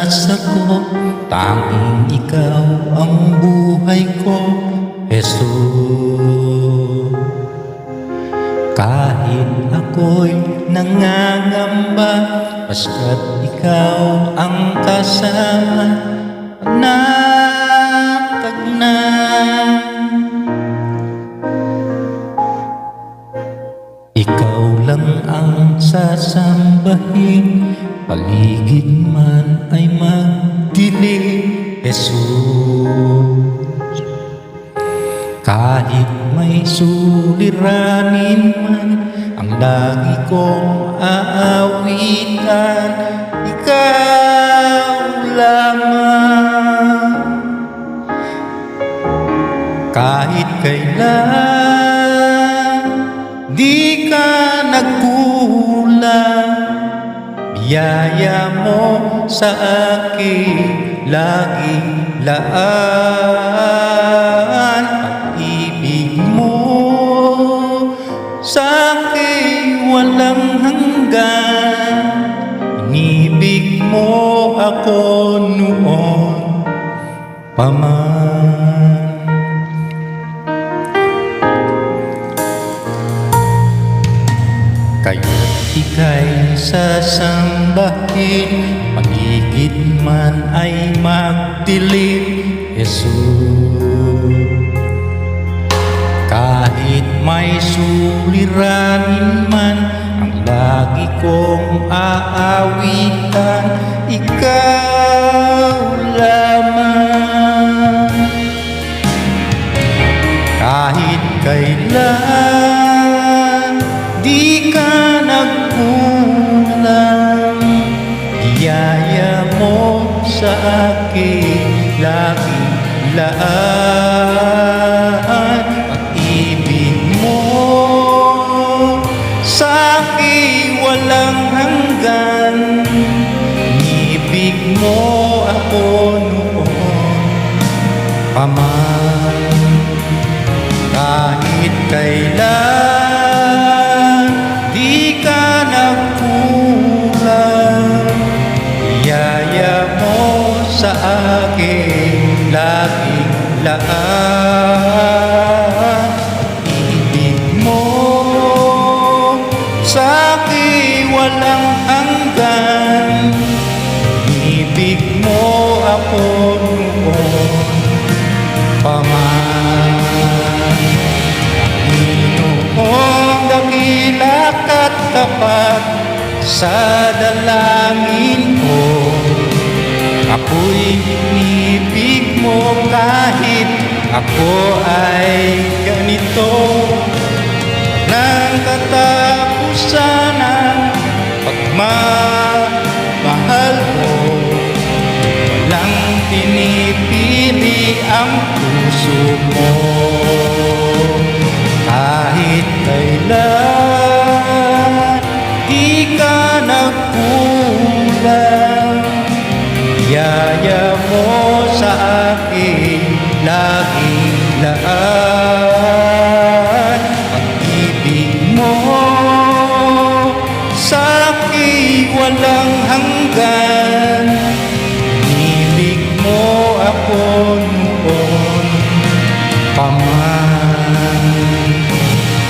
pag-asa ko, tanging ikaw ang buhay ko, Jesus. Kahit ako'y nangangamba, basta't ikaw ang kasama, natagnan. Ikaw lang ang sasambahin, paligid man ay magdilim, Jesus. Kahit may suliranin man, ang lagi kong aawitan, ikaw lamang. Kahit kailan di ka nagkulang, biyaya mo sa akin laging laan. Pag-ibig mo sa akin walang hanggan, inibig mo ako noon pa man. Kaya't ika'y sasambahin, paligid man ay magdilim, Jesus. Kahit may suliranin man, ang lagi kong aawitan, ikaw lamang. Kahit kailan di ka nagkulang, biyaya mo sa akin laging laan. Pag-ibig mo sa akin walang hanggan, inibig mo ako noon pa man. Kahit kailan di ka nagkulang, biyaya mo sa akin laging laan. Ibig mo sa akin walang hanggan, ibig mo ako noon pa man. Panginoong dakila ka't tapat sa dalangin ko, ako'y inibig mo kahit ako ay ganito. Walang katapusan ang pagmamahal mo, walang pinipili ang puso mo. Kahit kailan di ka nagkulang, biyaya mo sa akin laging laan. Pag-ibig mo sa akin walang hanggan, inibig mo ako noon pa man.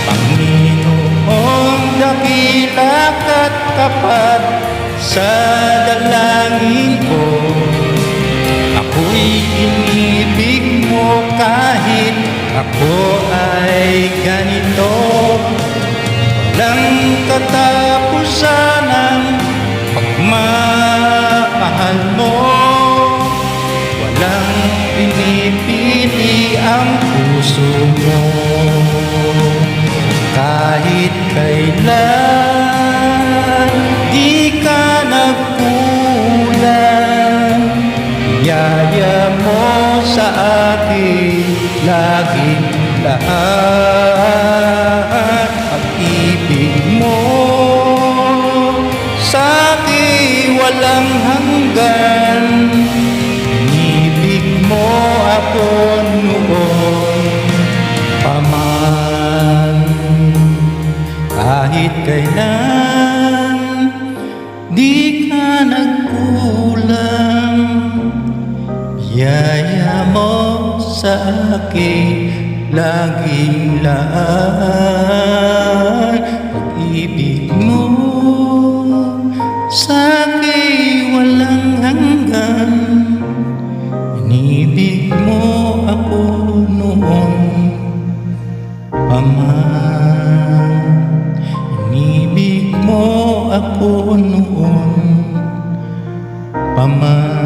Panginoong dakila ka't tapat sa dalangin ko, ako'y inibig mo kahit ako ay ganito. Walang katapusan ang pagmamahal mo, walang pinipili ang puso mo. Kahit kailan di ka nagkulang, biyaya mo sa akin laging laan. Pag-ibig mo sa akin walang hanggan, inibig mo ako noon pa man. Kahit kailan di ka nagkulang, Yaya mo sa akin laging laan. Pag-ibig mo sa akin walang hanggan. Inibig mo ako noon pa man. Inibig mo ako noon pa man.